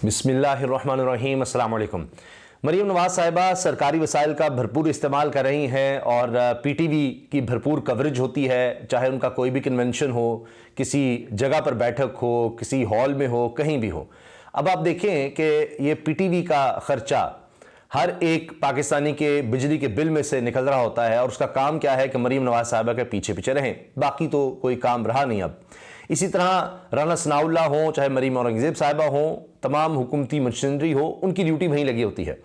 बिस्मिल्लाहिर्रहमानिर्रहीम, अस्सलाम वालेकुम। मरीम नवाज साहिबा सरकारी वसाइल का भरपूर इस्तेमाल कर रही हैं और पीटीवी की भरपूर कवरेज होती है, चाहे उनका कोई भी कन्वेंशन हो, किसी जगह पर बैठक हो, किसी हॉल में हो, कहीं भी हो। अब आप देखें कि ये पीटीवी का ख़र्चा हर एक पाकिस्तानी के बिजली के बिल में से निकल रहा होता है और उसका काम क्या है कि मरीम नवाज साहिबा के पीछे पीछे रहें, बाकी तो कोई काम रहा नहीं। अब इसी तरह राना सनाउल्लाह हो, चाहे मरीम औरंगज़ेब साहिबा हो, तमाम हुकूमती मशीनरी हो, उनकी ड्यूटी वहीं लगी होती है।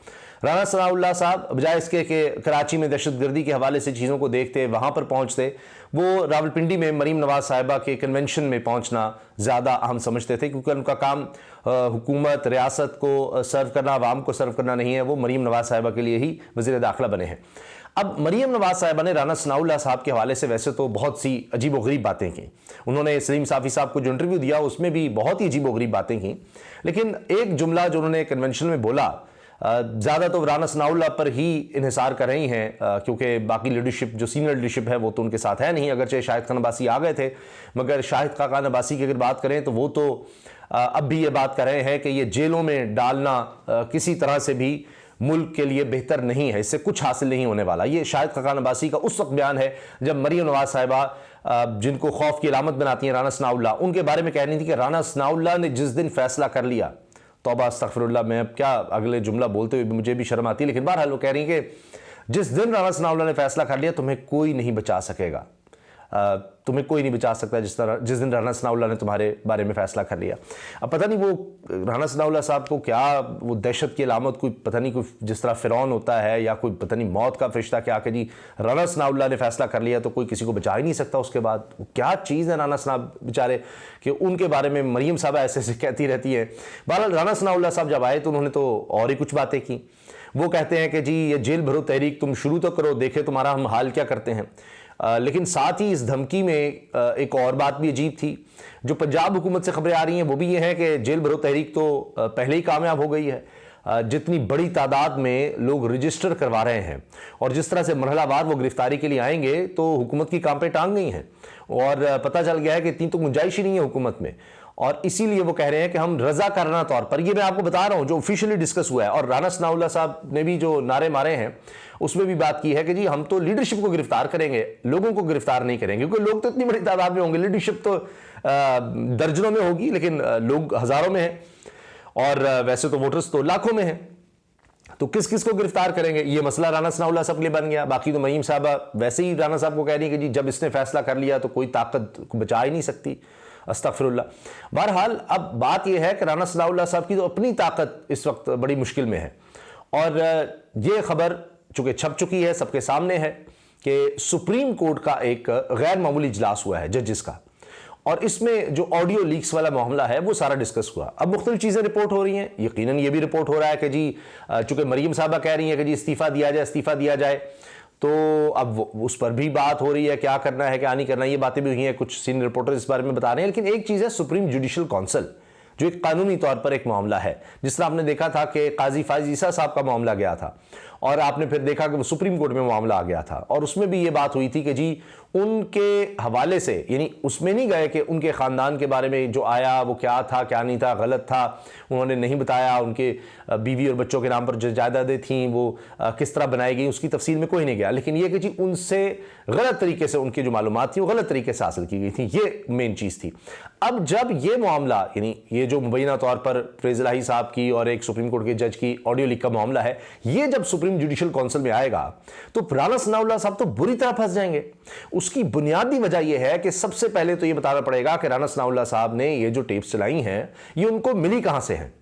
राना सनाउल्लाह साहब बजाय इसके कि कराची में दहशतगर्दी के हवाले से चीज़ों को देखते, वहाँ पर पहुँचते, वो रावलपिंडी में मरीम नवाज साहिबा के कन्वेंशन में पहुँचना ज़्यादा अहम समझते थे, क्योंकि उनका काम हुकूमत रियासत को सर्व करना, आवाम को सर्व करना नहीं है। वो मरीम नवाज साहिबा के लिए ही वज़ीर दाखिला बने हैं। अब मरीम नवाज साहिबा ने राना सनाउल्लाह साहब के हवाले से वैसे तो बहुत सी अजीब व गरीब बातें की। उन्होंने सलीम साफ़ी साहब को जो इंटरव्यू दिया उसमें भी बहुत ही अजीब व गरीब बातें की, लेकिन एक जुमला जो उन्होंने कन्वेंशन में बोला, ज़्यादा तो राना सनाउल्लाह पर ही इन्हिसार कर रही हैं, क्योंकि बाकी लीडरशिप जो सीनियर लीडरशिप है वो तो उनके साथ है नहीं। अगरचे शाहिद खान अब्बासी आ गए थे, मगर शाहिद खान अब्बासी की अगर बात करें तो वो तो अब भी ये बात कर रहे हैं कि ये जेलों में डालना किसी तरह से भी मुल्क के लिए बेहतर नहीं है, इससे कुछ हासिल नहीं होने वाला। ये शाहिद खान अब्बासी का उस वक्त बयान है जब मरीम नवाज साहिबा, जिनको खौफ की अलामत बनाती हैं राना सनाउल्लाह, उनके बारे में कह रही थी कि राना सनाउल्लाह ने जिस दिन फैसला कर लिया, तौबा अस्तगफिरुल्लाह, मैं अब क्या अगले जुमला बोलते हुए मुझे भी शर्म आती है, लेकिन बहरहाल वो कह रही हैं कि जिस दिन राना सनाउल्लाह ने फैसला कर लिया तुम्हें कोई नहीं बचा सकेगा, तुम्हें कोई नहीं बचा सकता जिस दिन राना सनाउल्लाह ने तुम्हारे बारे में फ़ैसला कर लिया। अब पता नहीं वो राना सनाउल्लाह साहब को क्या वो दहशत की अलामत, कोई पता नहीं, कोई जिस तरह फ़िरौन होता है या कोई पता नहीं मौत का फरिश्ता क्या कि जी राना सनाउल्लाह ने फ़ैसला कर लिया तो कोई किसी को बचा ही नहीं सकता। उसके बाद क्या चीज़ है राना सनाब बेचारे कि उनके बारे में मरीम साहबा ऐसे ऐसे कहती रहती है। बहरहाल राना सनाउल्लाह साहब जब आए तो उन्होंने तो और ही कुछ बातें की। वो कहते हैं कि जी ये जेल भरो तहरीक तुम शुरू तो करो, देखे तुम्हारा हम हाल क्या करते हैं। लेकिन साथ ही इस धमकी में एक और बात भी अजीब थी। जो पंजाब हुकूमत से खबरें आ रही हैं वो भी ये है कि जेल भरो तहरीक तो पहले ही कामयाब हो गई है। जितनी बड़ी तादाद में लोग रजिस्टर करवा रहे हैं और जिस तरह से मरहलावार वो गिरफ्तारी के लिए आएंगे तो हुकूमत की कांपे टांग गई हैं और पता चल गया है कि इतनी तो गुंजाइश ही नहीं है हुकूमत में। और इसीलिए वो कह रहे हैं कि हम रज़ाकाराना तौर पर, ये मैं आपको बता रहा हूँ जो ऑफिशियली डिस्कस हुआ है, और राना सनाउल्लाह साहब ने भी जो नारे मारे हैं उसमें भी बात की है कि जी हम तो लीडरशिप को गिरफ्तार करेंगे, लोगों को गिरफ्तार नहीं करेंगे, क्योंकि लोग तो इतनी बड़ी तादाद में होंगे, लीडरशिप तो दर्जनों में होगी लेकिन लोग हज़ारों में हैं और वैसे तो वोटर्स तो लाखों में हैं, तो किस किस को गिरफ्तार करेंगे, ये मसला राना सनाउल्लाह साहब के लिए बन गया। बाकी तो मरीम साहबा वैसे ही राना साहब को कह रही है कि जी जब इसने फैसला कर लिया तो कोई ताकत को बचा ही नहीं सकती, अस्तगफिरुल्लाह। बहरहाल अब बात यह है कि राना सनाउल्लाह साहब की तो अपनी ताकत इस वक्त बड़ी मुश्किल में है और ये खबर चूंकि छप चुकी है, सबके सामने है कि सुप्रीम कोर्ट का एक गैर मामूली इजलास हुआ है जजेस का, और इसमें जो ऑडियो लीक्स वाला मामला है वो सारा डिस्कस हुआ। अब मुख्तलिफ चीज़ें रिपोर्ट हो रही हैं, यकीनन ये भी रिपोर्ट हो रहा है कि जी चूंकि मरीम साहबा कह रही हैं कि जी इस्तीफ़ा दिया जाए, इस्तीफ़ा दिया जाए, तो अब उस पर भी बात हो रही है, क्या करना है क्या नहीं करना, ये बातें भी हुई हैं, कुछ सीनियर रिपोर्टर इस बारे में बता रहे हैं। लेकिन एक चीज़ है सुप्रीम जुडिशल काउंसिल, जो एक कानूनी तौर पर एक मामला है, जिस तरह आपने देखा था कि काजी फाइज ईसा साहब का मामला गया था और आपने फिर देखा कि वो सुप्रीम कोर्ट में मामला आ गया था और उसमें भी ये बात हुई थी कि जी उनके हवाले से, यानी उसमें नहीं गए कि उनके ख़ानदान के बारे में जो आया वो क्या था क्या नहीं था, गलत था, उन्होंने नहीं बताया, उनके बीवी और बच्चों के नाम पर जो जायदादें थीं वो किस तरह बनाई गई, उसकी तफसील में कोई नहीं गया। लेकिन ये कि जी उनसे गलत तरीके से उनकी जो मालूमात थी वो गलत तरीके से हासिल की गई थी, ये मेन चीज़ थी। अब जब ये मामला, यानी ये जो मुबैना तौर पर फैज़ल इलाही साहब की और एक सुप्रीम कोर्ट के जज की ऑडियो लीक का मामला है, ये जब सुप्रीम जुडिशल काउंसिल में आएगा तो राना सनाउल्लाह साहब तो बुरी तरह फंस जाएंगे। उसकी बुनियादी वजह यह है कि सबसे पहले तो ये बताना पड़ेगा कि राना सनाउल्लाह साहब ने ये जो टेप्स चलाई हैं ये उनको मिली कहां से हैं,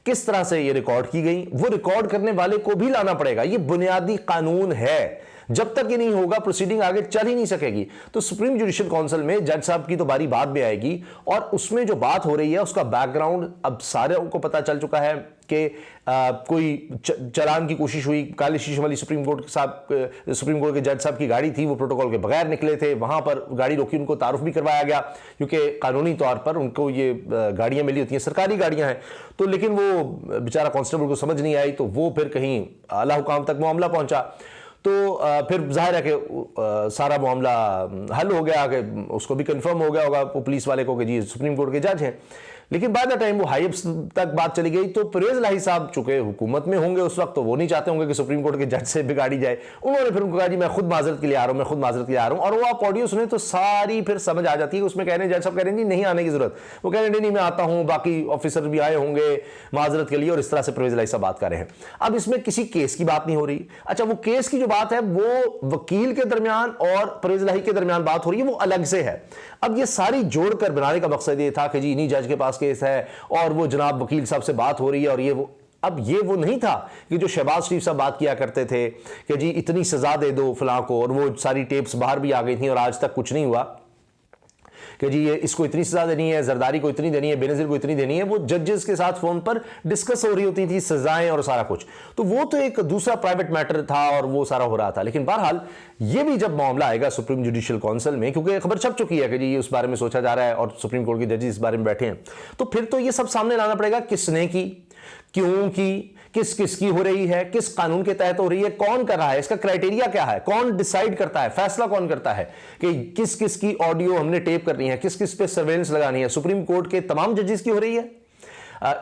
किस तरह से ये रिकॉर्ड की गई, वो रिकॉर्ड करने वाले को भी लाना पड़ेगा। ये बुनियादी कानून है, जब तक ये नहीं होगा प्रोसीडिंग आगे चल ही नहीं सकेगी। तो सुप्रीम जुडिशल काउंसिल में जज साहब की तो बारी बाद में आएगी और उसमें जो बात हो रही है उसका बैकग्राउंड अब सारे को पता चल चुका है कि कोई चलान की कोशिश हुई, काले शीशे वाली सुप्रीम कोर्ट के जज साहब की गाड़ी थी, वो प्रोटोकॉल के बगैर निकले थे, वहां पर गाड़ी रोकी, उनको तारुफ भी करवाया गया क्योंकि कानूनी तौर पर उनको ये गाड़ियां मिली होती हैं, सरकारी गाड़ियां हैं, तो लेकिन वो बेचारा कांस्टेबल को समझ नहीं आई, तो वो फिर कहीं आला हुकाम तक मामला पहुंचा। तो फिर जाहिर है कि सारा मामला हल हो गया कि उसको भी कंफर्म हो गया होगा पुलिस वाले को कि जी सुप्रीम कोर्ट के जज हैं। लेकिन बाद टाइम वो हाइप्स तक बात चली गई तो परवेज इलाही साहब चूंकि हुकूमत में होंगे उस वक्त, तो वो नहीं चाहते होंगे कि सुप्रीम कोर्ट के जज से बिगाड़ी जाए। उन्होंने फिर उनको कहा जी मैं खुद माजरत के लिए आ रहा हूं, मैं खुद माजरत के लिए आ रहा हूं। और वो आप ऑडियो सुने तो सारी फिर समझ आ जाती है। उसमें कह रहे हैं जज साहब कह रहे हैं जी नहीं आने की जरूरत, वो कह रहे हैं नहीं मैं आता हूं, बाकी ऑफिसर भी आए होंगे माजरत के लिए, और इस तरह से परवेज इलाही साहब बात कर रहे हैं। अब इसमें किसी केस की बात नहीं हो रही। अच्छा, वो केस की जो बात है वो वकील के दरमियान और परवेज इलाही के दरमियान बात हो रही है, वो अलग से है। अब ये सारी जोड़कर बनाने का मकसद ये था कि जी इन्हीं जज के पास केस है और वो जनाब वकील साहब से बात हो रही है और ये वो। अब ये वो नहीं था कि जो शहबाज शरीफ साहब बात किया करते थे कि जी इतनी सजा दे दो फलां को, और वो सारी टेप्स बाहर भी आ गई थी और आज तक कुछ नहीं हुआ कि जी ये इसको इतनी सजा देनी है, जरदारी को इतनी देनी है, बेनजीर को इतनी देनी है। वो जजेस के साथ फोन पर डिस्कस हो रही होती थी सजाएं और सारा कुछ। तो वो तो एक दूसरा प्राइवेट मैटर था और वो सारा हो रहा था। लेकिन बहरहाल ये भी जब मामला आएगा सुप्रीम जुडिशियल काउंसिल में, क्योंकि खबर छप चुकी है कि जी उस बारे में सोचा जा रहा है और सुप्रीम कोर्ट के जजेस इस बारे में बैठे हैं, तो फिर तो ये सब सामने लाना पड़ेगा किसने की, क्यों की, किस किस की हो रही है, किस कानून के तहत हो रही है, कौन कर रहा है, इसका क्राइटेरिया क्या है, कौन डिसाइड करता है, फैसला कौन करता है कि किस किस की ऑडियो हमने टेप करनी है, किस किस पे सर्वेलेंस लगानी है। सुप्रीम कोर्ट के तमाम जजेस की हो रही है,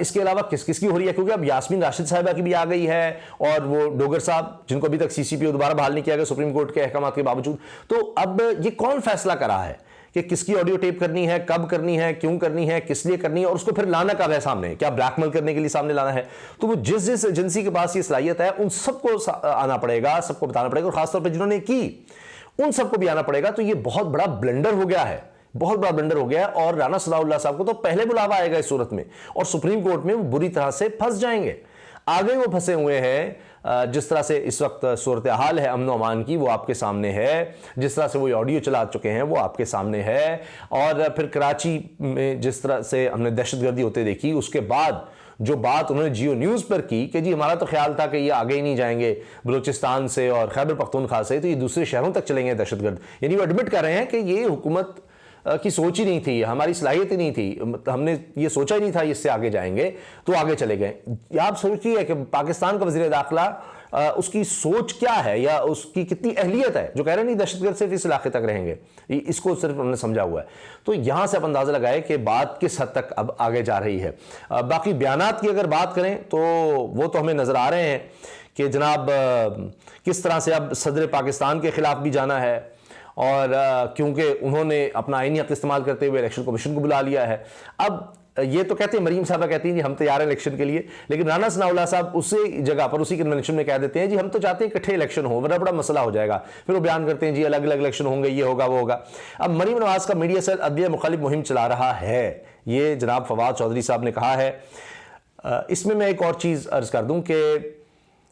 इसके अलावा किस किस की हो रही है, क्योंकि अब यास्मीन राशिद साहिबा की भी आ गई है और वो डोगर साहब जिनको अभी तक सीसीपीओ दोबारा बहाल नहीं किया गया सुप्रीम कोर्ट के अहकाम के बावजूद। तो अब ये कौन फैसला कर रहा है कि किसकी ऑडियो टेप करनी है, कब करनी है, क्यों करनी है, किस लिए करनी है, और उसको फिर लाना कब है सामने, क्या ब्लैकमेल करने के लिए सामने लाना है। तो वो जिस जिस एजेंसी के पास ये सलाहियत है उन सबको आना पड़ेगा, सबको बताना पड़ेगा, और खासतौर पर जिन्होंने की उन सबको भी आना पड़ेगा। तो ये बहुत बड़ा ब्लंडर हो गया है, बहुत बड़ा ब्लंडर हो गया है। और राना सदाउल्लाह साहब को तो पहले बुलावा आएगा इस सूरत में, और सुप्रीम कोर्ट में वो बुरी तरह से फंस जाएंगे। आगे वो फंसे हुए हैं, जिस तरह से इस वक्त सूरत हाल है अमन अमान की वो आपके सामने है, जिस तरह से वो ऑडियो चला चुके हैं वो आपके सामने है, और फिर कराची में जिस तरह से हमने दहशतगर्दी होते देखी, उसके बाद जो बात उन्होंने जियो न्यूज़ पर की कि जी हमारा तो ख्याल था कि ये आगे ही नहीं जाएंगे बलूचिस्तान से और खैबर पख्तूनख्वा से, तो ये दूसरे शहरों तक चलेंगे दहशतगर्द। यानी वो एडमिट कर रहे हैं कि ये हुकूमत की सोच ही नहीं थी, हमारी सलाहियत ही नहीं थी, हमने ये सोचा ही नहीं था इससे आगे जाएंगे, तो आगे चले गए। आप सोचिए कि पाकिस्तान का वज़ीर दाखिला उसकी सोच क्या है या उसकी कितनी अहलियत है जो कह रहे नहीं दहशतगर्द सिर्फ इस इलाके तक रहेंगे, इसको सिर्फ हमने समझा हुआ है। तो यहां से आप अंदाजा लगाए कि बात किस हद तक अब आगे जा रही है। बाकी बयानात की अगर बात करें तो वो तो हमें नजर आ रहे हैं कि जनाब किस तरह से अब सदर पाकिस्तान के खिलाफ भी जाना है, और क्योंकि उन्होंने अपना आईनी हक इस्तेमाल करते हुए इलेक्शन कमीशन को बुला लिया है। अब ये तो कहते हैं, मरीम साहबा कहती हैं जी हम तैयार हैं इलेक्शन के लिए, लेकिन राना सनाउल्लाह साहब उसी जगह पर उसी कन्वेंशन में कह देते हैं जी हम तो चाहते हैं इकट्ठे इलेक्शन हो, वरना बड़ा मसला हो जाएगा। फिर वो बयान करते हैं जी अलग अलग इलेक्शन होंगे, ये होगा वो होगा। अब मरीम नवाज का मीडिया सेल अदलिया मुखालिफ मुहिम चला रहा है, ये जनाब फवाद चौधरी साहब ने कहा है। इसमें मैं एक और चीज़ अर्ज कर दूं कि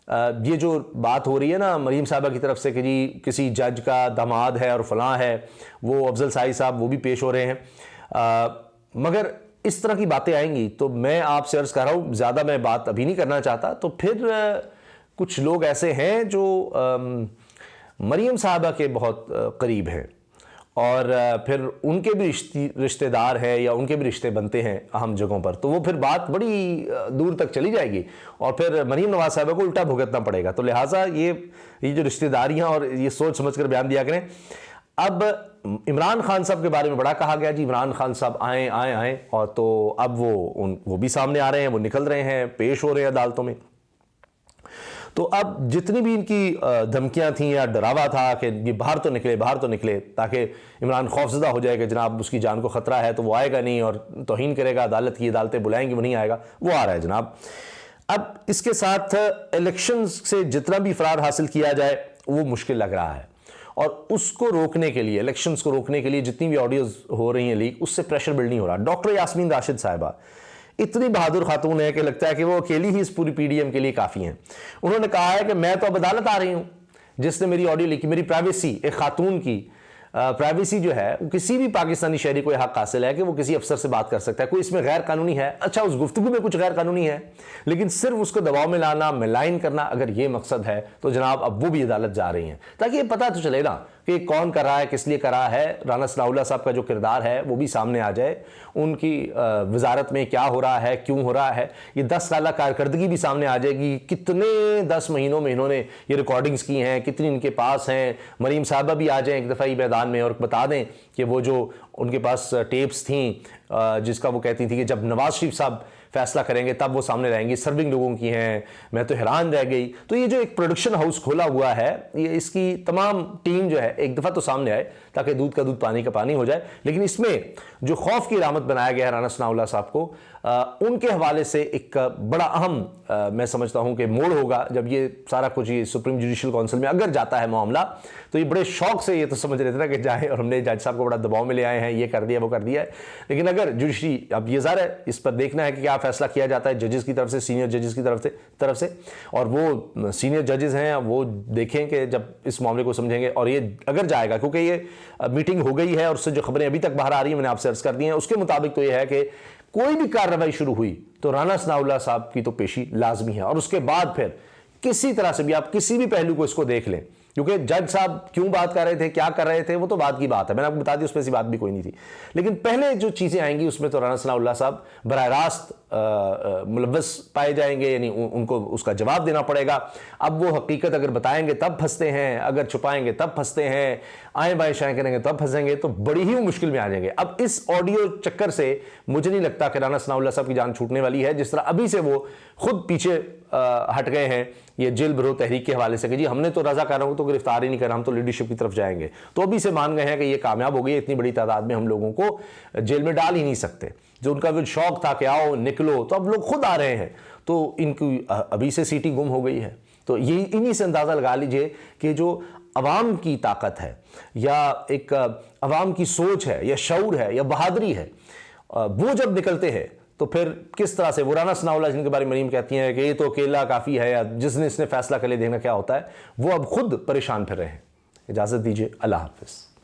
ये जो बात हो रही है ना मरीम साहबा की तरफ से कि जी किसी जज का दामाद है और फलां है, वो अफजल साई साहब वो भी पेश हो रहे हैं, मगर इस तरह की बातें आएंगी तो मैं आपसे अर्ज कर रहा हूँ, ज़्यादा मैं बात अभी नहीं करना चाहता। तो फिर कुछ लोग ऐसे हैं जो मरीम साहबा के बहुत करीब हैं और फिर उनके भी रिश्तेदार हैं या उनके भी रिश्ते बनते हैं अहम जगहों पर, तो वो फिर बात बड़ी दूर तक चली जाएगी और फिर मरीम नवाज साहबा को उल्टा भुगतना पड़ेगा। तो लिहाजा ये जो रिश्तेदारियां और ये सोच समझ कर बयान दिया करें। अब इमरान खान साहब के बारे में बड़ा कहा गया जी इमरान खान साहब आए आए आए, और तो अब वो भी सामने आ रहे हैं, वो निकल रहे हैं, पेश हो रहे हैं अदालतों में। तो अब जितनी भी इनकी धमकियां थी या डरावा था कि ये बाहर तो निकले ताकि इमरान खौफजदा हो जाए कि जनाब उसकी जान को ख़तरा है तो वो आएगा नहीं और तौहीन करेगा, अदालत की अदालतें बुलाएंगी, वो नहीं आएगा, वो आ रहा है जनाब। अब इसके साथ इलेक्शन से जितना भी फरार हासिल किया जाए वो मुश्किल लग रहा है, और उसको रोकने के लिए, इलेक्शंस को रोकने के लिए जितनी भी ऑडियोज हो रही हैं लीक, उससे प्रेशर बिल्ड नहीं हो रहा। डॉक्टर यास्मीन राशिद साहिबा इतनी बहादुर खातून है कि लगता है कि वो अकेली ही इस पूरी पीडीएम के लिए काफ़ी हैं। उन्होंने कहा है कि मैं तो अब अदालत आ रही हूँ, जिसने मेरी ऑडियो लीक की, मेरी प्राइवेसी, एक खातून की प्राइवेसी जो है वो किसी भी पाकिस्तानी शहरी को हक हासिल है कि वो किसी अफसर से बात कर सकता है। कोई इसमें गैर कानूनी है, अच्छा उस गुफ्तगू में कुछ गैर कानूनी है, लेकिन सिर्फ उसको दबाव में लाना, मिलाइन करना, अगर ये मकसद है तो जनाब अब वो भी अदालत जा रही हैं ताकि ये पता तो चले ना कि कौन कर रहा है, किस लिए कर रहा है, राना सनाउल्लाह साहब का जो किरदार है वो भी सामने आ जाए, उनकी वजारत में क्या हो रहा है, क्यों हो रहा है, ये 10 साल कारकर्दगी भी सामने आ जाएगी, कितने 10 महीनों में इन्होंने ये रिकॉर्डिंग्स की हैं, कितनी इनके पास हैं। मरीम साहबा भी आ जाएं एक दफ़ा ही मैदान में और बता दें कि वो जो उनके पास टेप्स थी जिसका वो कहती थी कि जब नवाज शरीफ साहब फैसला करेंगे तब वो सामने रहेंगी, सर्विंग लोगों की हैं, मैं तो हैरान रह गई। तो ये जो एक प्रोडक्शन हाउस खोला हुआ है, ये इसकी तमाम टीम जो है एक दफ़ा तो सामने आए ताकि दूध का दूध पानी का पानी हो जाए। लेकिन इसमें जो खौफ की इलामत बनाया गया है राना सनाउल्लाह साहब को, उनके हवाले से एक बड़ा अहम मैं समझता हूं कि मोड़ होगा जब ये सारा कुछ ये सुप्रीम जुडिशल काउंसिल में अगर जाता है मामला। तो ये बड़े शौक से ये तो समझ रहे थे ना कि जाए और हमने जज साहब को बड़ा दबाव में ले आए हैं, ये कर दिया वो कर दिया है। लेकिन अगर जुडिशरी, अब ये ज़ाहिर है इस पर देखना है कि क्या फैसला किया जाता है जजेस की तरफ से, सीनियर जजेस की तरफ से, और वो सीनियर जजेस हैं वो देखें कि जब इस मामले को समझेंगे और ये अगर जाएगा, क्योंकि ये मीटिंग हो गई है और उससे जो खबरें अभी तक बाहर आ रही हैं मैंने आपसे अर्ज कर दी हैं, उसके मुताबिक तो ये है कि कोई भी कार्रवाई शुरू हुई तो राना सनाउल्लाह साहब की तो पेशी लाजमी है। और उसके बाद फिर किसी तरह से भी आप किसी भी पहलू को इसको देख लें, क्योंकि जज साहब क्यों बात कर रहे थे, क्या कर रहे थे, वो तो बात की बात है, मैंने आपको बता दी, उसमें ऐसी बात भी कोई नहीं थी। लेकिन पहले जो चीज़ें आएंगी उसमें तो राना सनाउल्लाह साहब बराह रास्त मुलव्वस पाए जाएंगे, यानी उनको उसका जवाब देना पड़ेगा। अब वो हकीकत अगर बताएंगे तब फंसते हैं, अगर छुपाएंगे तब फंसते हैं, आए बाएं शाएं करेंगे तब फंसेंगे, तो बड़ी ही मुश्किल में आ जाएंगे। अब इस ऑडियो चक्कर से मुझे नहीं लगता कि राना सनाउल्लाह साहब की जान छूटने वाली है, जिस तरह अभी से वो खुद पीछे हट गए हैं ये जेल भरो तहरीक के हवाले से कि जी हमने तो रज़ाकारों को तो गिरफ्तार ही नहीं करा, हम तो लीडरशिप की तरफ जाएंगे। तो अभी से मान गए हैं कि ये कामयाब हो गई, इतनी बड़ी तादाद में हम लोगों को जेल में डाल ही नहीं सकते। जो उनका जो शौक था कि आओ निकलो, तो अब लोग खुद आ रहे हैं, तो इनकी अभी से सीटी गुम हो गई है। तो ये इन्हीं से अंदाज़ा लगा लीजिए कि जो अवाम की ताकत है या एक अवाम की सोच है या शऊर है या बहादुरी है, वो जब निकलते हैं तो फिर किस तरह से वो राना सनाउल्लाह जिनके बारे में मरीम कहती हैं कि ये तो अकेला काफ़ी है या जिसने इसने फैसला कर ले देखना क्या होता है, वो अब खुद परेशान फिर रहे हैं। इजाज़त दीजिए, अल्लाह हाफ़िज़।